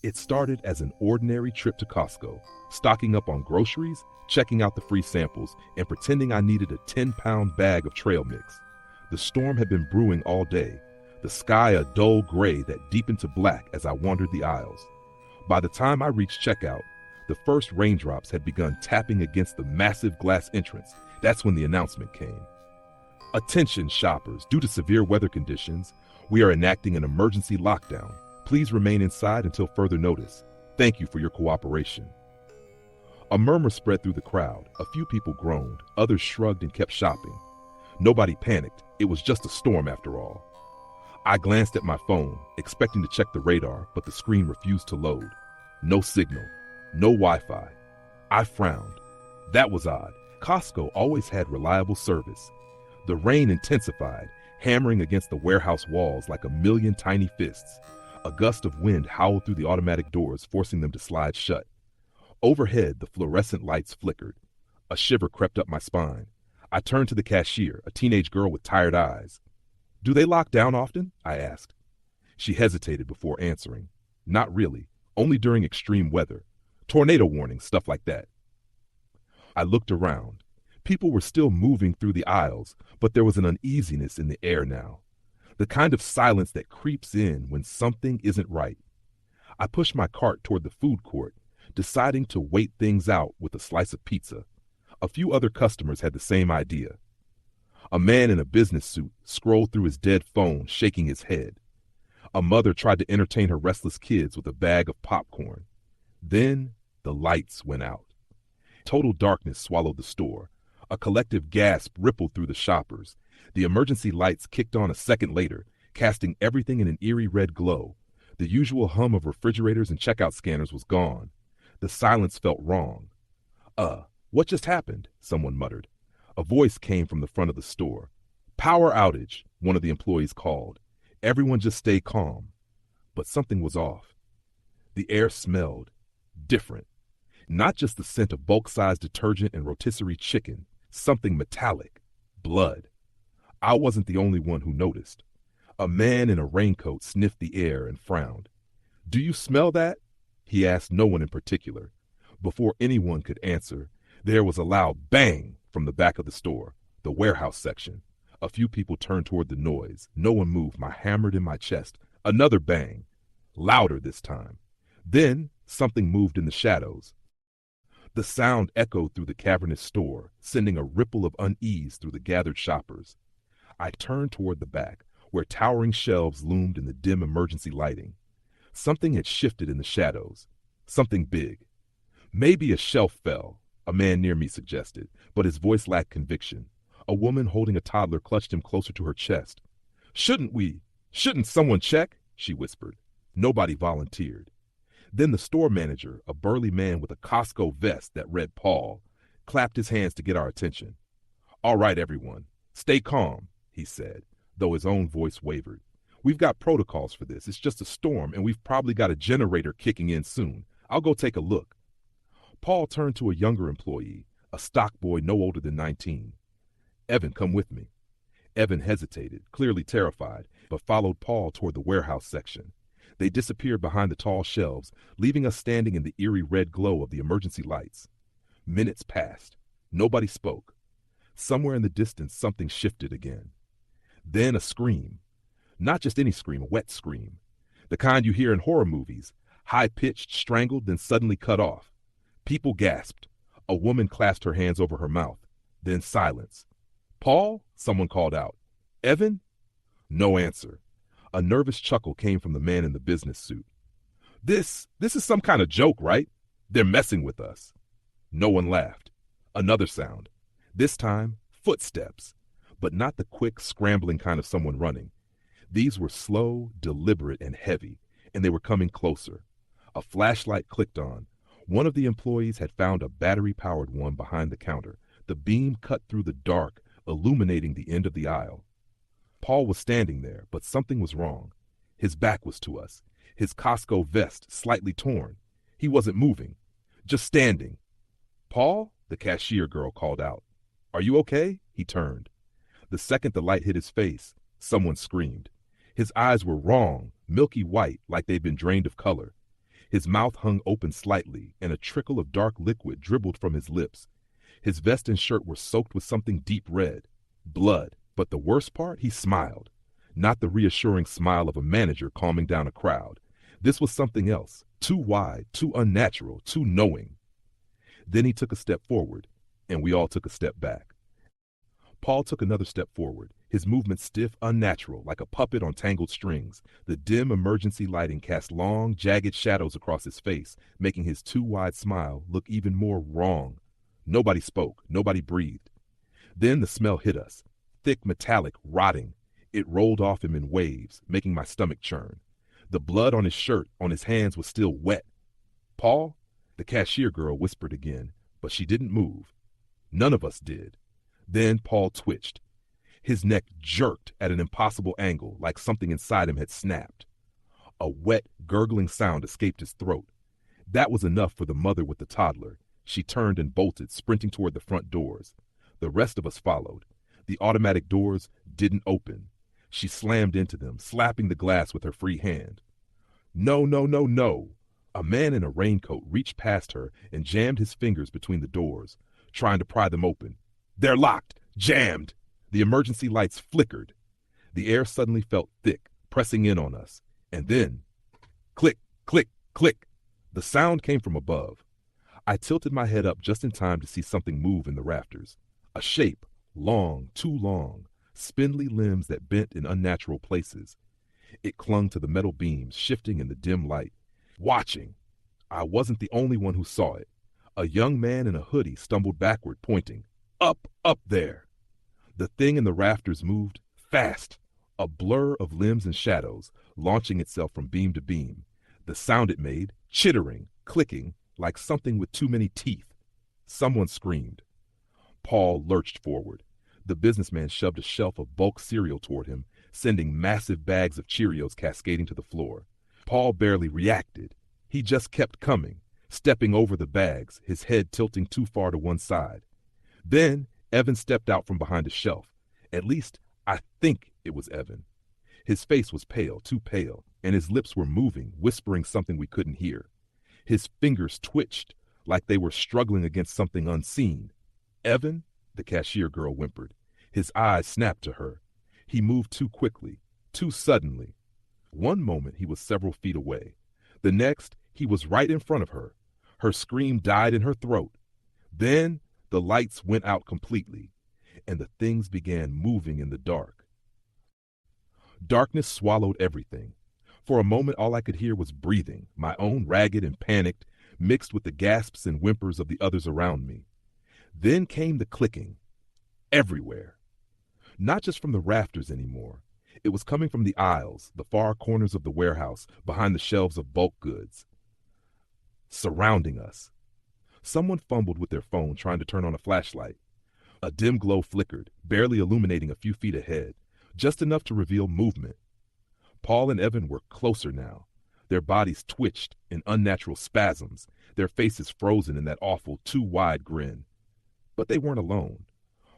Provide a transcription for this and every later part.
It started as an ordinary trip to Costco, stocking up on groceries, checking out the free samples, and pretending I needed a 10-pound bag of trail mix. The storm had been brewing all day, the sky a dull gray that deepened to black as I wandered the aisles. By the time I reached checkout, the first raindrops had begun tapping against the massive glass entrance. That's when the announcement came. Attention shoppers, due to severe weather conditions, we are enacting an emergency lockdown. Please remain inside until further notice. Thank you for your cooperation. A murmur spread through the crowd. A few people groaned, others shrugged and kept shopping. Nobody panicked. It was just a storm after all. I glanced at my phone, expecting to check the radar, but the screen refused to load. No signal, no Wi-Fi. I frowned. That was odd. Costco always had reliable service. The rain intensified, hammering against the warehouse walls like a million tiny fists. A gust of wind howled through the automatic doors, forcing them to slide shut. Overhead, the fluorescent lights flickered. A shiver crept up my spine. I turned to the cashier, a teenage girl with tired eyes. "Do they lock down often?" I asked. She hesitated before answering. "Not really. Only during extreme weather. Tornado warnings, stuff like that." I looked around. People were still moving through the aisles, but there was an uneasiness in the air now. The kind of silence that creeps in when something isn't right. I pushed my cart toward the food court, deciding to wait things out with a slice of pizza. A few other customers had the same idea. A man in a business suit scrolled through his dead phone, shaking his head. A mother tried to entertain her restless kids with a bag of popcorn. Then the lights went out. Total darkness swallowed the store. A collective gasp rippled through the shoppers. The emergency lights kicked on a second later, casting everything in an eerie red glow. The usual hum of refrigerators and checkout scanners was gone. The silence felt wrong. What just happened?" someone muttered. A voice came from the front of the store. "Power outage," one of the employees called. "Everyone just stay calm." But something was off. The air smelled different. Not just the scent of bulk-sized detergent and rotisserie chicken, something metallic, blood. I wasn't the only one who noticed. A man in a raincoat sniffed the air and frowned. "Do you smell that?" he asked no one in particular. Before anyone could answer, there was a loud bang from the back of the store, the warehouse section. A few people turned toward the noise. No one moved. My hammered in my chest. Another bang, louder this time. Then something moved in the shadows. The sound echoed through the cavernous store, sending a ripple of unease through the gathered shoppers. I turned toward the back, where towering shelves loomed in the dim emergency lighting. Something had shifted in the shadows. Something big. "Maybe a shelf fell," a man near me suggested, but his voice lacked conviction. A woman holding a toddler clutched him closer to her chest. Shouldn't someone check?" she whispered. Nobody volunteered. Then the store manager, a burly man with a Costco vest that read Paul, clapped his hands to get our attention. "All right, everyone, stay calm," he said, though his own voice wavered. "We've got protocols for this. It's just a storm, and we've probably got a generator kicking in soon. I'll go take a look." Paul turned to a younger employee, a stock boy no older than 19. "Evan, come with me." Evan hesitated, clearly terrified, but followed Paul toward the warehouse section. They disappeared behind the tall shelves, leaving us standing in the eerie red glow of the emergency lights. Minutes passed. Nobody spoke. Somewhere in the distance, something shifted again. Then a scream. Not just any scream, a wet scream. The kind you hear in horror movies, high-pitched, strangled, then suddenly cut off. People gasped. A woman clasped her hands over her mouth. Then silence. "Paul?" someone called out. "Evan?" No answer. A nervous chuckle came from the man in the business suit. This is some kind of joke, right? They're messing with us." No one laughed. Another sound. This time, footsteps, but not the quick, scrambling kind of someone running. These were slow, deliberate, and heavy, and they were coming closer. A flashlight clicked on. One of the employees had found a battery-powered one behind the counter. The beam cut through the dark, illuminating the end of the aisle. Paul was standing there, but something was wrong. His back was to us, his Costco vest slightly torn. He wasn't moving, just standing. "Paul?" the cashier girl called out. "Are you okay?" He turned. The second the light hit his face, someone screamed. His eyes were wrong, milky white, like they'd been drained of color. His mouth hung open slightly, and a trickle of dark liquid dribbled from his lips. His vest and shirt were soaked with something deep red. Blood. But the worst part, he smiled. Not the reassuring smile of a manager calming down a crowd. This was something else. Too wide, too unnatural, too knowing. Then he took a step forward, and we all took a step back. Paul took another step forward, his movement stiff, unnatural, like a puppet on tangled strings. The dim emergency lighting cast long, jagged shadows across his face, making his too-wide smile look even more wrong. Nobody spoke, nobody breathed. Then the smell hit us, thick, metallic, rotting. It rolled off him in waves, making my stomach churn. The blood on his shirt, on his hands, was still wet. "Paul?" the cashier girl whispered again, but she didn't move. None of us did. Then Paul twitched. His neck jerked at an impossible angle, like something inside him had snapped. A wet, gurgling sound escaped his throat. That was enough for the mother with the toddler. She turned and bolted, sprinting toward the front doors. The rest of us followed. The automatic doors didn't open. She slammed into them, slapping the glass with her free hand. "No, no, no, no!" A man in a raincoat reached past her and jammed his fingers between the doors, trying to pry them open. "They're locked! Jammed!" The emergency lights flickered. The air suddenly felt thick, pressing in on us. And then, click, click, click. The sound came from above. I tilted my head up just in time to see something move in the rafters. A shape, long, too long, spindly limbs that bent in unnatural places. It clung to the metal beams, shifting in the dim light. Watching. I wasn't the only one who saw it. A young man in a hoodie stumbled backward, pointing. "Up, up there!" The thing in the rafters moved fast, a blur of limbs and shadows, launching itself from beam to beam. The sound it made, chittering, clicking, like something with too many teeth. Someone screamed. Paul lurched forward. The businessman shoved a shelf of bulk cereal toward him, sending massive bags of Cheerios cascading to the floor. Paul barely reacted. He just kept coming, stepping over the bags, his head tilting too far to one side. Then Evan stepped out from behind a shelf. At least, I think it was Evan. His face was pale, too pale, and his lips were moving, whispering something we couldn't hear. His fingers twitched, like they were struggling against something unseen. "Evan?" the cashier girl whimpered. His eyes snapped to her. He moved too quickly, too suddenly. One moment he was several feet away. The next, he was right in front of her. Her scream died in her throat. Then the lights went out completely, and the things began moving in the dark. Darkness swallowed everything. For a moment, all I could hear was breathing, my own ragged and panicked, mixed with the gasps and whimpers of the others around me. Then came the clicking. Everywhere. Not just from the rafters anymore. It was coming from the aisles, the far corners of the warehouse, behind the shelves of bulk goods. Surrounding us. Someone fumbled with their phone, trying to turn on a flashlight. A dim glow flickered, barely illuminating a few feet ahead, just enough to reveal movement. Paul and Evan were closer now. Their bodies twitched in unnatural spasms, their faces frozen in that awful, too-wide grin. But they weren't alone.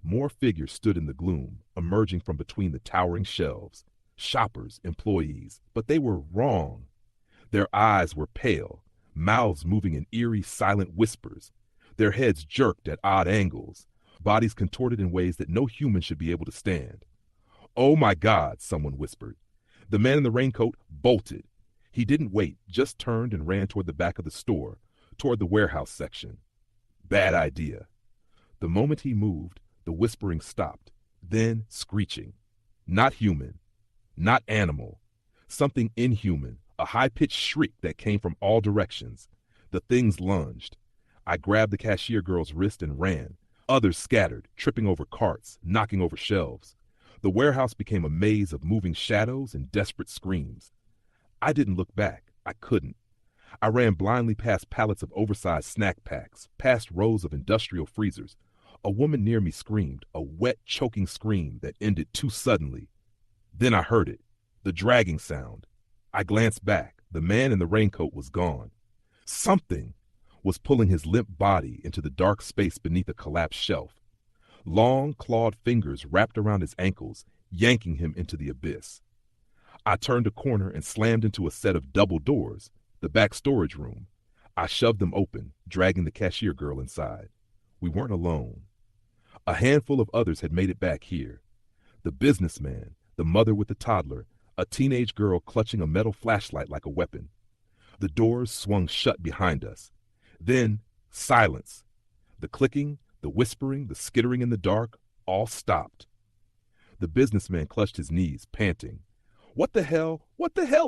More figures stood in the gloom, emerging from between the towering shelves. Shoppers, employees, but they were wrong. Their eyes were pale, mouths moving in eerie, silent whispers. Their heads jerked at odd angles, bodies contorted in ways that no human should be able to stand. "Oh my God," someone whispered. The man in the raincoat bolted. He didn't wait, just turned and ran toward the back of the store, toward the warehouse section. Bad idea. The moment he moved, the whispering stopped, then screeching. Not human, not animal, something inhuman, a high-pitched shriek that came from all directions. The things lunged. I grabbed the cashier girl's wrist and ran. Others scattered, tripping over carts, knocking over shelves. The warehouse became a maze of moving shadows and desperate screams. I didn't look back. I couldn't. I ran blindly past pallets of oversized snack packs, past rows of industrial freezers. A woman near me screamed, a wet, choking scream that ended too suddenly. Then I heard it, the dragging sound. I glanced back. The man in the raincoat was gone. Something was pulling his limp body into the dark space beneath a collapsed shelf. Long, clawed fingers wrapped around his ankles, yanking him into the abyss. I turned a corner and slammed into a set of double doors. The back storage room. I shoved them open, dragging the cashier girl inside. We weren't alone. A handful of others had made it back here. The businessman, the mother with the toddler, a teenage girl clutching a metal flashlight like a weapon. The doors swung shut behind us. Then, silence. The clicking, the whispering, the skittering in the dark, all stopped. The businessman clutched his knees, panting. What the hell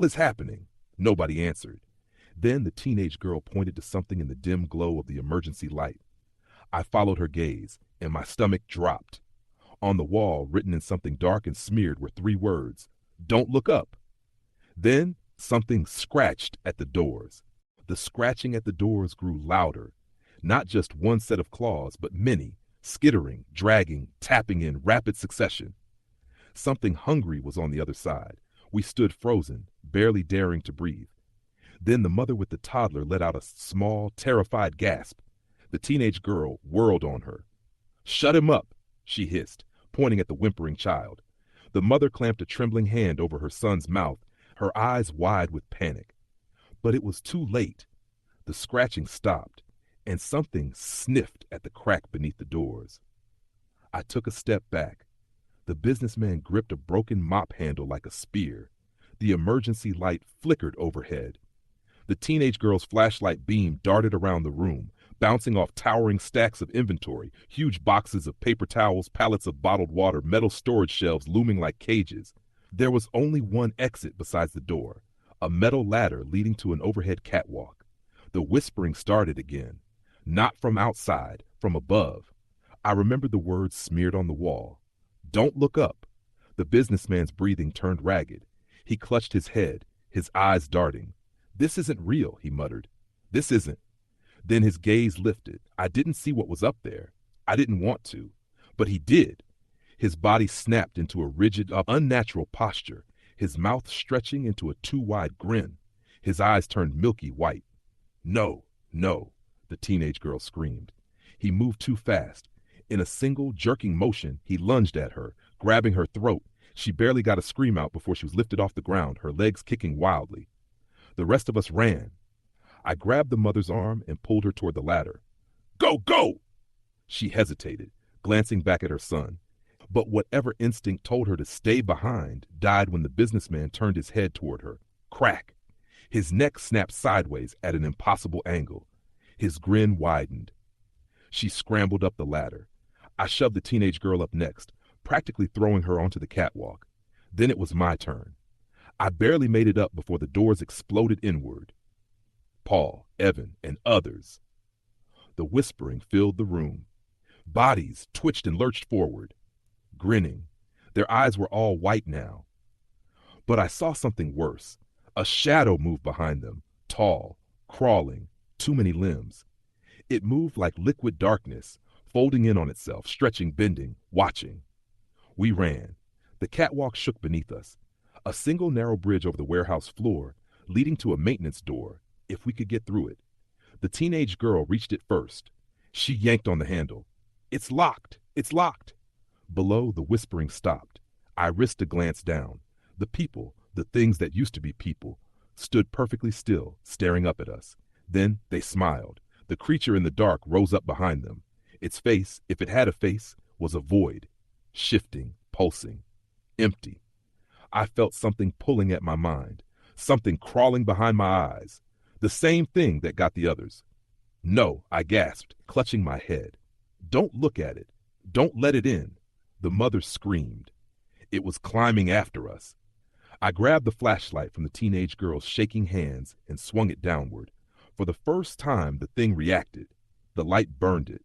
is happening? Nobody answered. Then the teenage girl pointed to something in the dim glow of the emergency light. I followed her gaze, and my stomach dropped. On the wall, written in something dark and smeared, were 3 words. Don't look up. Then something scratched at the doors. The scratching at the doors grew louder. Not just one set of claws, but many, skittering, dragging, tapping in rapid succession. Something hungry was on the other side. We stood frozen, barely daring to breathe. Then the mother with the toddler let out a small, terrified gasp. The teenage girl whirled on her. Shut him up, she hissed, pointing at the whimpering child. The mother clamped a trembling hand over her son's mouth, her eyes wide with panic. But it was too late. The scratching stopped, and something sniffed at the crack beneath the doors. I took a step back. The businessman gripped a broken mop handle like a spear. The emergency light flickered overhead. The teenage girl's flashlight beam darted around the room, bouncing off towering stacks of inventory, huge boxes of paper towels, pallets of bottled water, metal storage shelves looming like cages. There was only one exit besides the door, a metal ladder leading to an overhead catwalk. The whispering started again, not from outside, from above. I remembered the words smeared on the wall. Don't look up. The businessman's breathing turned ragged. He clutched his head, his eyes darting. This isn't real, he muttered. This isn't. Then his gaze lifted. I didn't see what was up there. I didn't want to. But he did. His body snapped into a rigid, unnatural posture, his mouth stretching into a too-wide grin. His eyes turned milky white. No, no, the teenage girl screamed. He moved too fast. In a single, jerking motion, he lunged at her, grabbing her throat. She barely got a scream out before she was lifted off the ground, her legs kicking wildly. The rest of us ran. I grabbed the mother's arm and pulled her toward the ladder. Go, go! She hesitated, glancing back at her son. But whatever instinct told her to stay behind died when the businessman turned his head toward her. Crack! His neck snapped sideways at an impossible angle. His grin widened. She scrambled up the ladder. I shoved the teenage girl up next, practically throwing her onto the catwalk. Then it was my turn. I barely made it up before the doors exploded inward. Paul, Evan, and others. The whispering filled the room. Bodies twitched and lurched forward, grinning. Their eyes were all white now. But I saw something worse. A shadow moved behind them, tall, crawling, too many limbs. It moved like liquid darkness, folding in on itself, stretching, bending, watching. We ran. The catwalk shook beneath us. A single narrow bridge over the warehouse floor, leading to a maintenance door, if we could get through it. The teenage girl reached it first. She yanked on the handle. It's locked! It's locked! Below, the whispering stopped. I risked a glance down. The people, the things that used to be people, stood perfectly still, staring up at us. Then they smiled. The creature in the dark rose up behind them. Its face, if it had a face, was a void, shifting, pulsing, empty. I felt something pulling at my mind, something crawling behind my eyes, the same thing that got the others. No, I gasped, clutching my head. Don't look at it. Don't let it in. The mother screamed. It was climbing after us. I grabbed the flashlight from the teenage girl's shaking hands and swung it downward. For the first time, the thing reacted. The light burned it.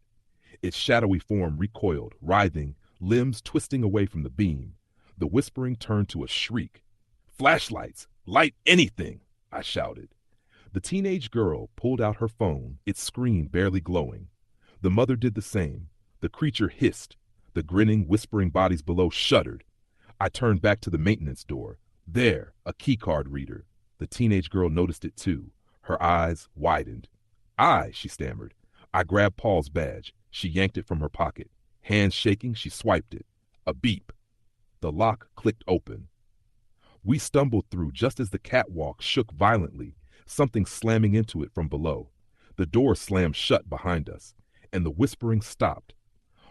Its shadowy form recoiled, writhing, limbs twisting away from the beam. The whispering turned to a shriek. Flashlights! Light anything! I shouted. The teenage girl pulled out her phone, its screen barely glowing. The mother did the same. The creature hissed. The grinning, whispering bodies below shuddered. I turned back to the maintenance door. There, a keycard reader. The teenage girl noticed it too. Her eyes widened. She stammered. I grabbed Paul's badge. She yanked it from her pocket. Hands shaking, she swiped it. A beep. The lock clicked open. We stumbled through just as the catwalk shook violently. something slamming into it from below. The door slammed shut behind us, and the whispering stopped.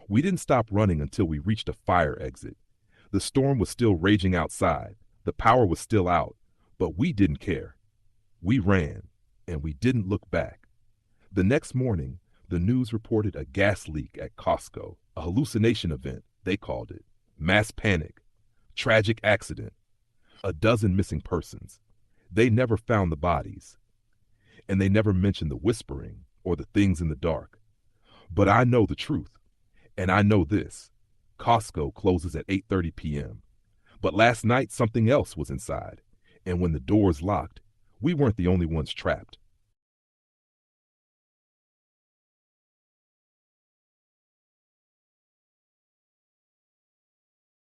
We didn't stop running until we reached a fire exit. The storm was still raging outside, the power was still out, but we didn't care. We ran, and we didn't look back. The next morning, the news reported a gas leak at Costco, a hallucination event, they called it. Mass panic, tragic accident, a dozen missing persons. They never found the bodies, and they never mentioned the whispering or the things in the dark. But I know the truth, and I know this. Costco closes at 8:30 p.m. But last night something else was inside, and when the doors locked, we weren't the only ones trapped.